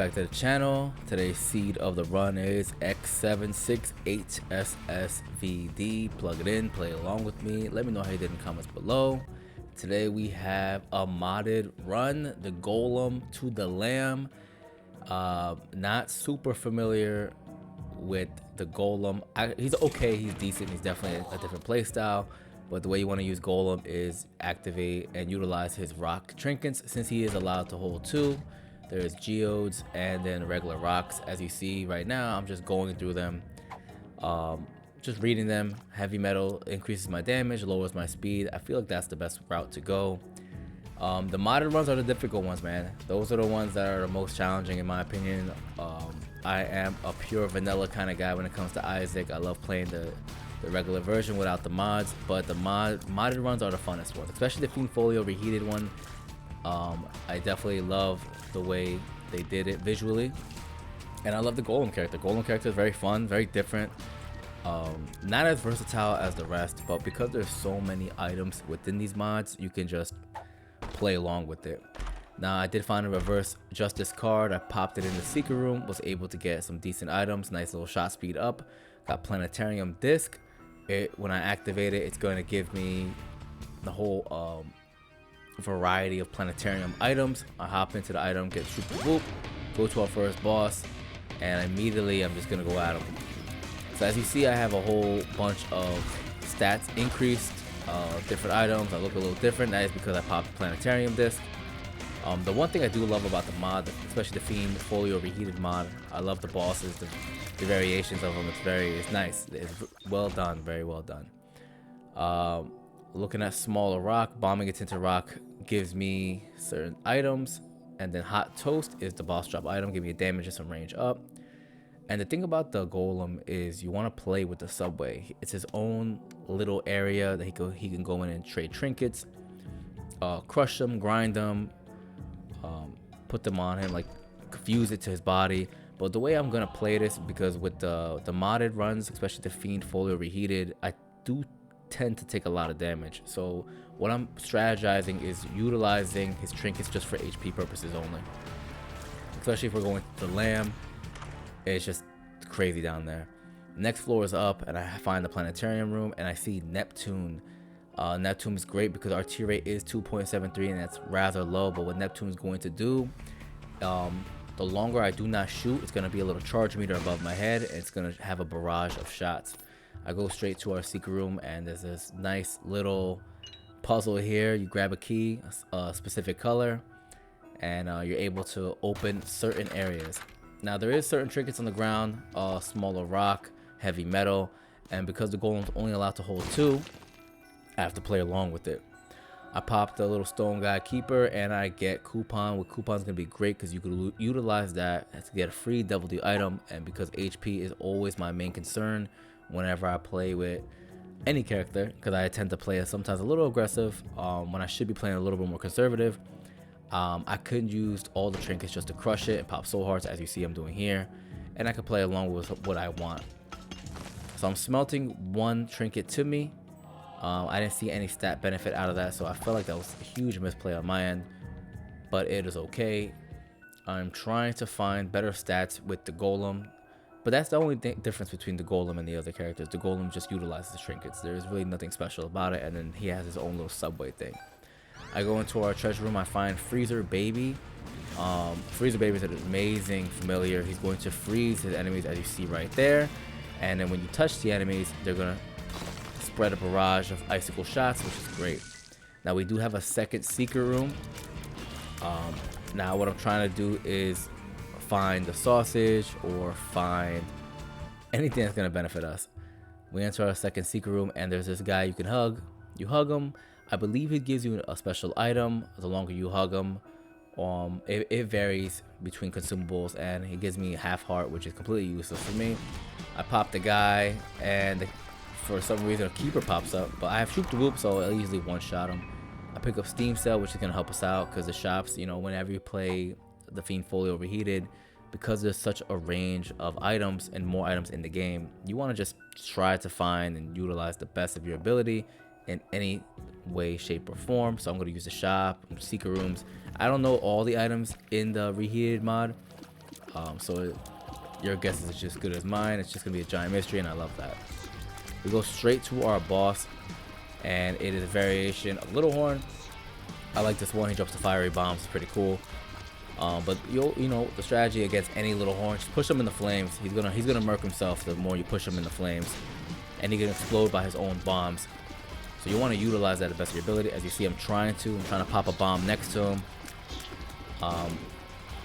back to the channel. Today's seed of the run is X768SSVD. Plug it in, play along with me. Let me know how you did in the comments below. Today we have a modded run, the Golem to the Lamb. Not super familiar with the Golem. He's okay, he's decent, he's definitely a different play style. But the way you want to use Golem is activate and utilize his rock trinkets, since he is allowed to hold two. There's geodes and then regular rocks. As you see right now, I'm just going through them, just reading them. Heavy metal increases my damage, lowers my speed. I feel like that's the best route to go. The modded runs are the difficult ones, man. Those are the ones that are the most challenging in my opinion. I am a pure vanilla kind of guy when it comes to Isaac. I love playing the regular version without the mods, but the modded runs are the funnest ones, especially the Fiend Folio reheated one. I definitely love the way they did it visually, and I love the Golem character. Golem character is very fun, very different, not as versatile as the rest, but because there's so many items within these mods, you can just play along with it. Now, I did find a reverse justice card. I popped it in the secret room, was able to get some decent items, nice little shot speed up. Got planetarium disc. When I activate it, it's going to give me the whole variety of planetarium items. I hop into the item, get super whoop, go to our first boss, and immediately I'm just gonna go at him. So as you see, I have a whole bunch of stats increased, different items. I look a little different. That is because I popped the planetarium disc. The one thing I do love about the mod, especially the Fiend Folio reheated mod, I love the bosses, the variations of them. It's nice. It's well done, very well done. Looking at smaller rock, bombing it into rock gives me certain items, and then hot toast is the boss drop item, give me a damage and some range up. And the thing about the Golem is you want to play with the subway. It's his own little area that he can go in and trade trinkets, crush them, grind them, put them on him, like fuse it to his body. But the way I'm gonna play this, because with the modded runs, especially the Fiend Folio reheated, I do tend to take a lot of damage. So what I'm strategizing is utilizing his trinkets just for HP purposes only. Especially if we're going to the Lamb, it's just crazy down there. Next floor is up, and I find the planetarium room, and I see Neptune. Neptune is great because our tier rate is 2.73, and that's rather low. But what Neptune is going to do, the longer I do not shoot, it's going to be a little charge meter above my head, and it's going to have a barrage of shots. I go straight to our secret room, and there's this nice little puzzle here. You grab a key, a specific color, and you're able to open certain areas. Now, there is certain trinkets on the ground, smaller rock, heavy metal, and because the Golem's only allowed to hold two, I have to play along with it. I popped the little stone guy keeper, and I get coupon. With coupon's gonna be great because you could utilize that to get a free double D item. And because HP is always my main concern whenever I play with any character, because I tend to play sometimes a little aggressive when I should be playing a little bit more conservative. I could use all the trinkets just to crush it and pop soul hearts, as you see I'm doing here, and I could play along with what I want. So I'm smelting one trinket to me. I didn't see any stat benefit out of that, so I felt like that was a huge misplay on my end, but it is okay. I'm trying to find better stats with the Golem, but that's the only difference between the Golem and the other characters. The Golem just utilizes the trinkets. There's really nothing special about it, and then he has his own little subway thing. I go into our treasure room. I find Freezer Baby. Freezer Baby is an amazing familiar. He's going to freeze his enemies, as you see right there, and then when you touch the enemies, they're gonna spread a barrage of icicle shots, which is great. Now, we do have a second secret room. Now what I'm trying to do is find the sausage or find anything that's going to benefit us. We enter our second secret room, and there's this guy you can hug. You hug him. I believe he gives you a special item the longer you hug him. It varies between consumables, and he gives me half heart, which is completely useless for me. I pop the guy, and for some reason a keeper pops up, but I have shoot the whoop, so I easily one shot him. I pick up Steam Cell, which is going to help us out because the shops, you know, whenever you play the Fiend Folio reheated, because there's such a range of items and more items in the game, you want to just try to find and utilize the best of your ability in any way, shape, or form. So I'm going to use the shop, secret rooms. I don't know all the items in the reheated mod, Your guess is just as good as mine. It's just gonna be a giant mystery, and I love that. We go straight to our boss, and it is a variation of Little Horn. I like this one. He drops the fiery bombs. It's pretty cool. But you know the strategy against any Little Horn, just push him in the flames. He's gonna murk himself the more you push him in the flames, and he can explode by his own bombs. So you want to utilize that to the best of your ability. As you see, I'm trying to pop a bomb next to him,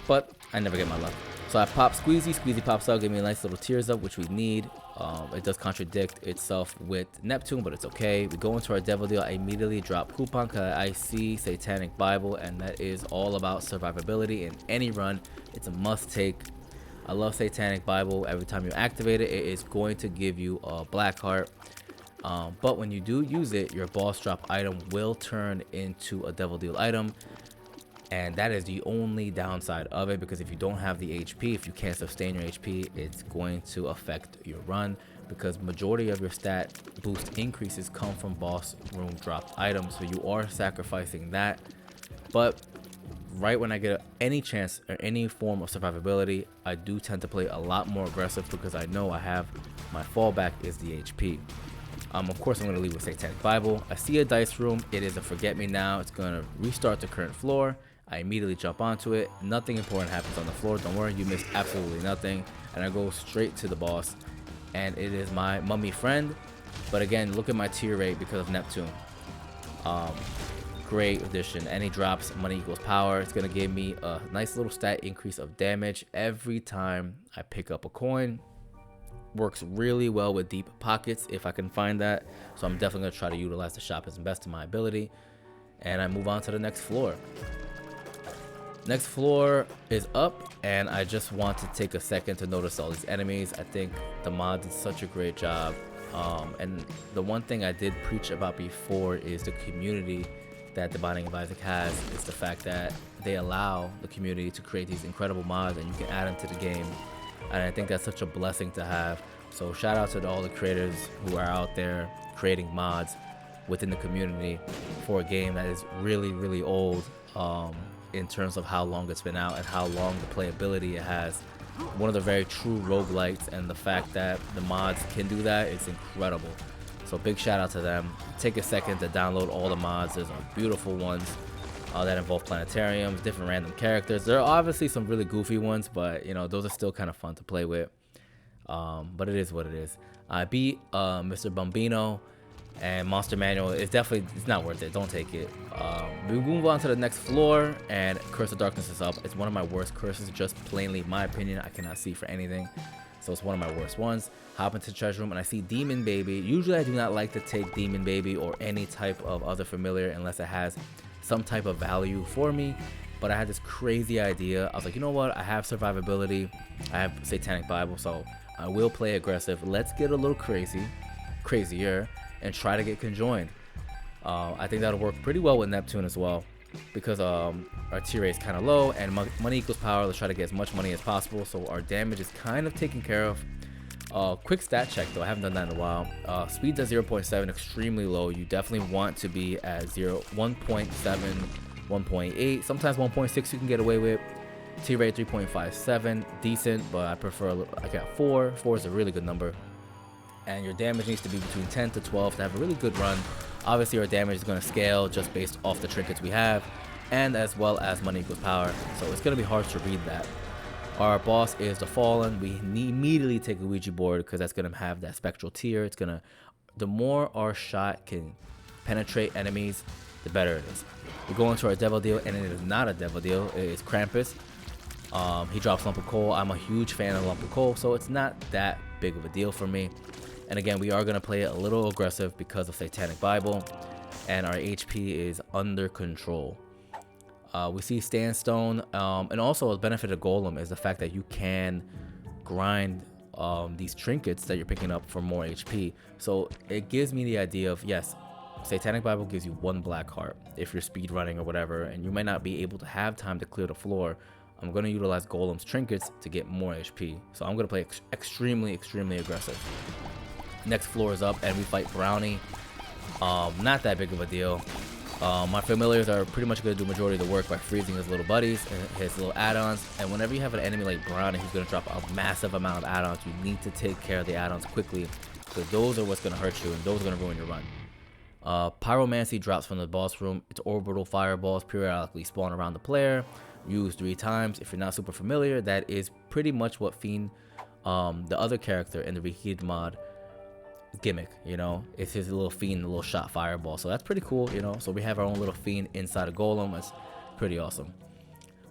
but I never get my luck. So I pop Squeezy. Squeezy pops out, give me a nice little tears up, which we need. It does contradict itself with Neptune, but it's okay. We go into our Devil Deal. I immediately drop Coupon because I see Satanic Bible, and that is all about survivability in any run. It's a must take. I love Satanic Bible. Every time you activate it, it is going to give you a black heart. But when you do use it, your boss drop item will turn into a Devil Deal item. And that is the only downside of it, because if you don't have the HP, if you can't sustain your HP, it's going to affect your run, because majority of your stat boost increases come from boss room dropped items. So you are sacrificing that. But right when I get any chance or any form of survivability, I do tend to play a lot more aggressive, because I know I have my fallback is the HP. Of course, I'm going to leave with Satanic Bible. I see a dice room. It is a forget me now. It's going to restart the current floor. I immediately jump onto it. Nothing important happens on the floor. Don't worry, you missed absolutely nothing. And I go straight to the boss, and it is my mummy friend. But again, look at my tier rate because of Neptune. Great addition. And he drops money equals power. It's gonna give me a nice little stat increase of damage every time I pick up a coin. Works really well with deep pockets if I can find that. So I'm definitely gonna try to utilize the shop as best of my ability. And I move on to the next floor. Next floor is up, and I just want to take a second to notice all these enemies. I think the mod did such a great job. And the one thing I did preach about before is the community that the Binding of Isaac has. It's the fact that they allow the community to create these incredible mods, and you can add them to the game. And I think that's such a blessing to have. So shout out to all the creators who are out there creating mods within the community for a game that is really, really old. In terms of how long it's been out and how long the playability it has. One of the very true roguelites, and the fact that the mods can do that is incredible. So big shout out to them. Take a second to download all the mods. There's some beautiful ones that involve planetariums, different random characters. There are obviously some really goofy ones, but you know, those are still kind of fun to play with. But it is what it is. I beat Mr. Bambino, and Monster Manual is definitely, it's not worth it. Don't take it. We move on to the next floor, and Curse of Darkness is up. It's one of my worst curses, just plainly my opinion. I cannot see for anything, so it's one of my worst ones. Hop into the treasure room, and I see Demon Baby. Usually I do not like to take Demon Baby or any type of other familiar unless it has some type of value for me. But I had this crazy idea. I was like, you know what? I have survivability. I have Satanic Bible, so I will play aggressive. Let's get a little crazier, and try to get Conjoined. I think that'll work pretty well with Neptune as well, because our tier rate is kind of low, and money equals power. Let's try to get as much money as possible, so our damage is kind of taken care of. Quick stat check though, I haven't done that in a while. Speed's at 0.7, extremely low. You definitely want to be at 1.7, 1.8, sometimes 1.6 you can get away with. Tier rate 3.57, decent, but I prefer, I got 4. 4 is a really good number. And your damage needs to be between 10 to 12 to have a really good run. Obviously, our damage is going to scale just based off the trinkets we have, and as well as money equals power. So it's going to be hard to read that. Our boss is the Fallen. We immediately take a Ouija board because that's going to have that spectral tier. It's going to, the more our shot can penetrate enemies, the better it is. We go into our Devil Deal, and it is not a Devil Deal. It is Krampus. He drops Lump of Coal. I'm a huge fan of Lump of Coal, so it's not that big of a deal for me. And again, we are going to play it a little aggressive because of Satanic Bible, and our HP is under control. We see Sandstone, and also a benefit of Golem is the fact that you can grind these trinkets that you're picking up for more HP. So it gives me the idea of, yes, Satanic Bible gives you 1 black heart if you're speed running or whatever, and you might not be able to have time to clear the floor. I'm going to utilize Golem's trinkets to get more HP. So I'm going to play extremely aggressive. Next floor is up, and we fight Brownie. Not that big of a deal. My familiars are pretty much going to do majority of the work by freezing his little buddies and his little add-ons. And whenever you have an enemy like Brown and he's going to drop a massive amount of add-ons, you need to take care of the add-ons quickly, because those are what's going to hurt you and those are going to ruin your run. Pyromancy drops from the boss room. Its orbital fireballs periodically spawn around the player, used 3 times. If you're not super familiar, that is pretty much what Fiend, the other character in the Reheated mod, gimmick, you know, it's his little Fiend, the little shot fireball. So that's pretty cool, you know. So we have our own little Fiend inside a Golem. It's pretty awesome.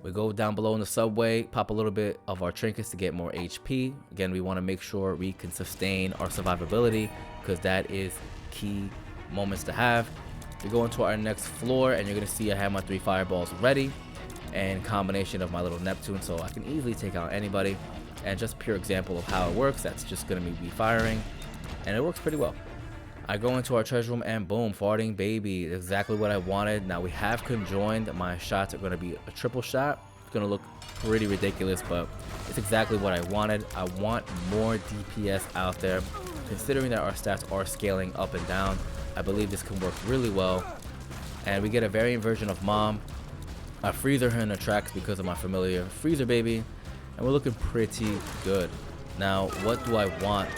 We go down below in the subway, pop a little bit of our trinkets to get more HP. Again, we want to make sure we can sustain our survivability, because that is key moments to have. We go into our next floor and you're gonna see I have my 3 fireballs ready, and combination of my little Neptune, so I can easily take out anybody. And just pure example of how it works, that's just gonna be firing, and it works pretty well. I go into our treasure room and boom, farting baby, exactly what I wanted. Now we have conjoined. My shots are going to be a triple shot. It's going to look pretty ridiculous, but it's exactly what I wanted. I want more DPS out there. Considering that our stats are scaling up and down, I believe this can work really well. And we get a variant version of Mom. I freezer her in the tracks because of my familiar freezer baby, and we're looking pretty good. Now, what do I want?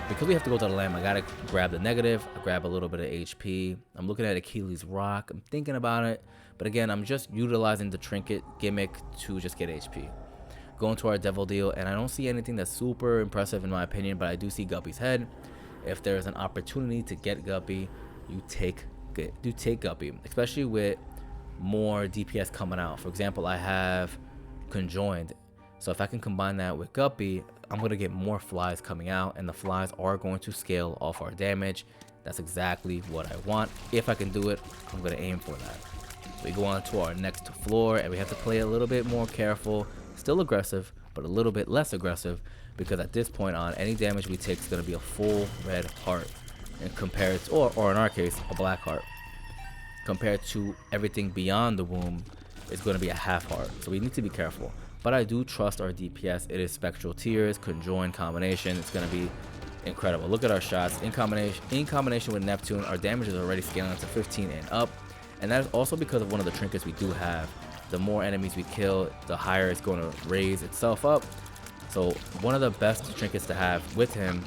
Because we have to go to the lamp, I gotta grab the negative. I grab a little bit of HP. I'm looking at Achilles Rock. I'm thinking about it. But again, I'm just utilizing the trinket gimmick to just get HP. Go into our devil deal, and I don't see anything that's super impressive in my opinion, but I do see Guppy's head. If there's an opportunity to get Guppy, you take Guppy, especially with more DPS coming out. For example, I have Conjoined. So if I can combine that with Guppy, I'm going to get more flies coming out, and the flies are going to scale off our damage. That's exactly what I want. If I can do it, I'm going to aim for that. We go on to our next floor, and we have to play a little bit more careful. Still aggressive, but a little bit less aggressive, because at this point on, any damage we take is going to be a full red heart, and compared to, or in our case, a black heart. Compared to everything beyond the womb, it's going to be a half heart. So we need to be careful. But I do trust our DPS. It is Spectral Tears, Conjoined combination. It's going to be incredible. Look at our shots. In combination with Neptune, our damage is already scaling to 15 and up. And that is also because of one of the trinkets we do have. The more enemies we kill, the higher it's going to raise itself up. So one of the best trinkets to have with him,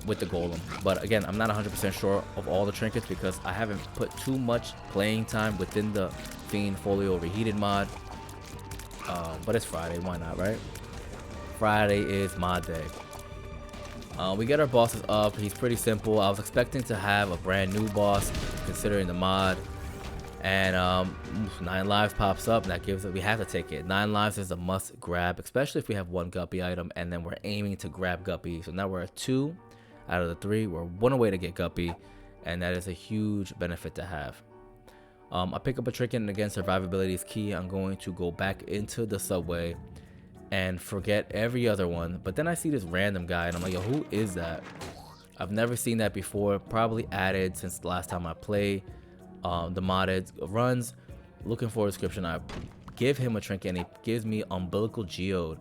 with the Golem. But again, I'm not 100% sure of all the trinkets because I haven't put too much playing time within the Fiend Folio Reheated mod. But it's Friday, why not, right? Friday is mod day. We get our bosses up. He's pretty simple. I was expecting to have a brand new boss considering the mod, and 9 lives pops up, and that gives it, we have to take it. 9 lives is a must grab, especially if we have 1 Guppy item and then we're aiming to grab Guppy. So now we're at 2 out of the 3. We're 1 away to get Guppy, and that is a huge benefit to have. I pick up a trinket, and again, survivability is key. I'm going to go back into the subway and forget every other one. But then I see this random guy, and I'm like, yo, who is that? I've never seen that before. Probably added since the last time I played the modded runs. Looking for a description. I give him a trinket, and he gives me Umbilical Geode.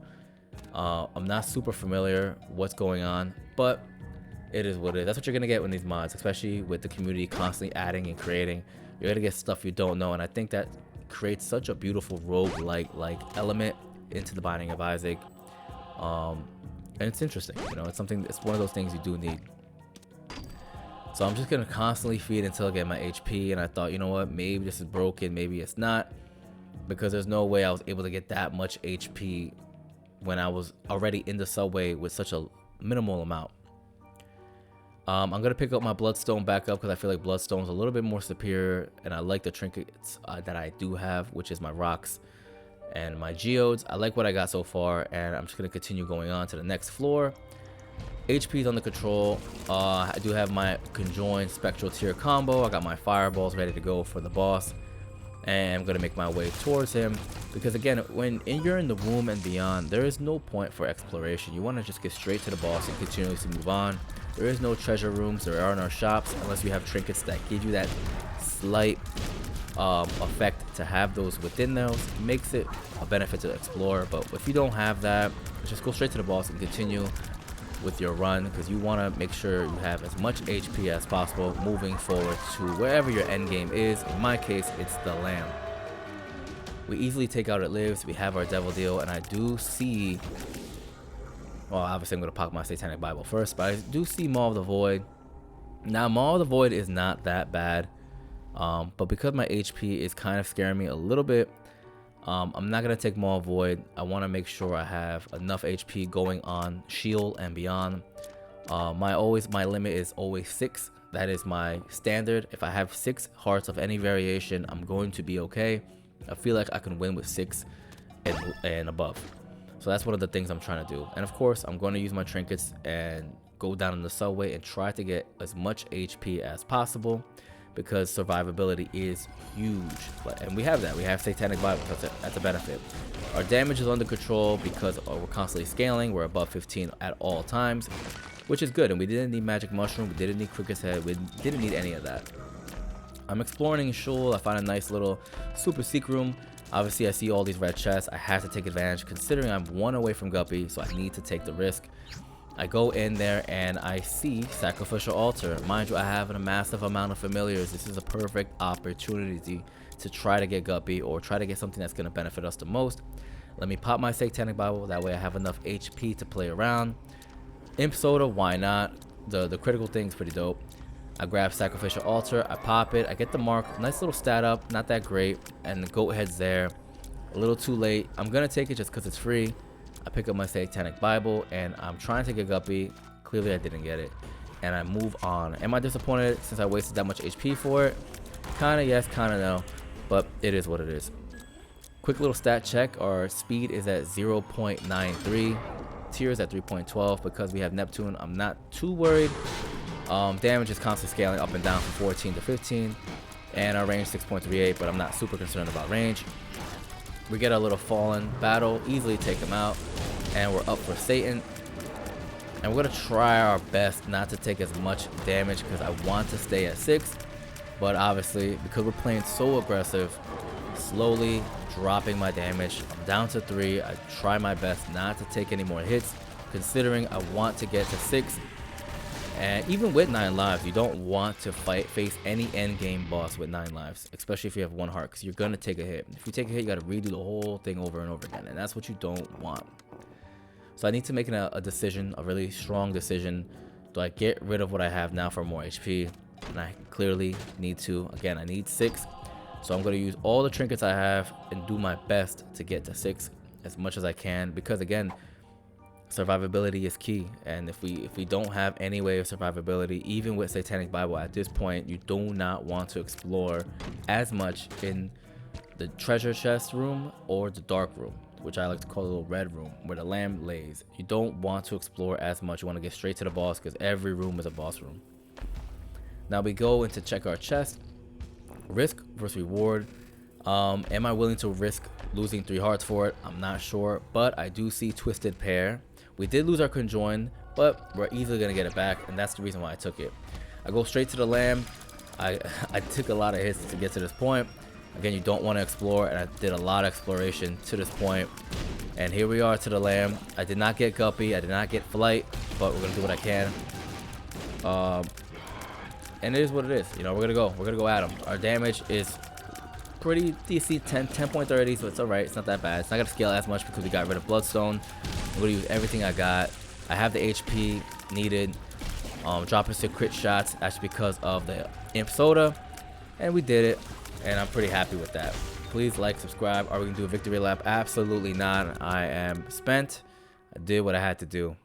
I'm not super familiar what's going on, but it is what it is. That's what you're going to get with these mods, especially with the community constantly adding and creating. You're gonna get stuff you don't know, and I think that creates such a beautiful roguelike element into the Binding of Isaac. And it's interesting, you know. It's something. It's one of those things you do need. So I'm just gonna constantly feed until I get my HP. And I thought, you know what? Maybe this is broken. Maybe it's not, because there's no way I was able to get that much HP when I was already in the subway with such a minimal amount. I'm going to pick up my Bloodstone back up because I feel like Bloodstone is a little bit more superior, and I like the trinkets that I do have, which is my rocks and my geodes. I like what I got so far, and I'm just going to continue going on to the next floor. HP is under control. I do have my Conjoined Spectral Tier combo. I got my fireballs ready to go for the boss, and I'm going to make my way towards him because, again, when you're in the womb and beyond, there is no point for exploration. You want to just get straight to the boss and continuously move on. There is no treasure rooms, there are no shops, unless you have trinkets that give you that slight effect to have those within those. It makes it a benefit to explore, but if you don't have that, just go straight to the boss and continue. with your run, because you want to make sure you have as much HP as possible moving forward to wherever your end game is. In my case, it's the Lamb. We easily take out It Lives. We have our Devil Deal, and I do see, well, obviously I'm going to pop my Satanic Bible first, but I do see Maw of the Void. Now, Maw of the Void is not that bad, but because my HP is kind of scaring me a little bit, I'm not going to take Maw of Void. I want to make sure I have enough HP going on Shield and beyond. My limit is always 6. That is my standard. If I have 6 hearts of any variation, I'm going to be okay. I feel like I can win with 6 and above. So that's one of the things I'm trying to do. And of course, I'm going to use my trinkets and go down in the subway and try to get as much HP as possible, because survivability is huge. And we have that. We have Satanic Bible. That's a benefit. Our damage is under control because we're constantly scaling. We're above 15 at all times, which is good. And we didn't need Magic Mushroom. We didn't need Cricket's Head. We didn't need any of that. I'm exploring in Shul. I find a nice little super secret room. Obviously, I see all these red chests. I have to take advantage, considering I'm 1 away from Guppy, so I need to take the risk. I go in there and I see Sacrificial Altar. Mind you, I have a massive amount of familiars. This is a perfect opportunity to try to get Guppy, or try to get something that's going to benefit us the most. Let me pop my Satanic Bible. That way I have enough HP to play around. Imp Soda, why not? The critical thing's pretty dope. I grab Sacrificial Altar. I pop it. I get the mark. Nice little stat up. Not that great. And the goat head's there. A little too late. I'm going to take it just because it's free. I pick up my Satanic Bible, and I'm trying to get Guppy. Clearly, I didn't get it, and I move on. Am I disappointed since I wasted that much HP for it? Kinda yes, kinda no, but it is what it is. Quick little stat check. Our speed is at 0.93. Tears at 3.12. Because we have Neptune, I'm not too worried. Damage is constantly scaling up and down from 14 to 15, and our range 6.38, but I'm not super concerned about range. We get a little Fallen battle, easily take him out, and we're up for Satan. And we're going to try our best not to take as much damage, because I want to stay at 6. But obviously, because we're playing so aggressive, slowly dropping my damage. I'm down to 3. I try my best not to take any more hits, considering I want to get to 6. And even with 9 lives, you don't want to face any end game boss with 9 lives, especially if you have 1 heart, because you're going to take a hit. If you take a hit, you got to redo the whole thing over and over again, and that's what you don't want. So I need to make a decision, a really strong decision. Do I get rid of what I have now for more HP? And I clearly need to. Again, I need 6. So I'm going to use all the trinkets I have and do my best to get to 6 as much as I can, because again, survivability is key. And if we don't have any way of survivability, even with Satanic Bible at this point, you do not want to explore as much in the treasure chest room or the dark room, which I like to call the little red room where the lamb lays. You don't want to explore as much. You want to get straight to the boss, because every room is a boss room. Now we go in to check our chest. Risk versus reward. Am I willing to risk losing 3 hearts for it? I'm not sure, but I do see Twisted Pair. We did lose our Conjoined, but we're easily going to get it back, and that's the reason why I took it. I go straight to the lamb. I took a lot of hits to get to this point. Again, you don't want to explore, and I did a lot of exploration to this point. And here we are to the lamb. I did not get Guppy. I did not get Flight, but we're going to do what I can. And it is what it is. You know, we're going to go at him. Our damage is pretty decent, 10.30, so it's alright. It's not that bad. It's not going to scale as much because we got rid of Bloodstone. I'm going to use everything I got. I have the HP needed. Dropping some crit shots actually because of the Imp Soda. And we did it. And I'm pretty happy with that. Please like, subscribe. Are we going to do a victory lap? Absolutely not. I am spent. I did what I had to do.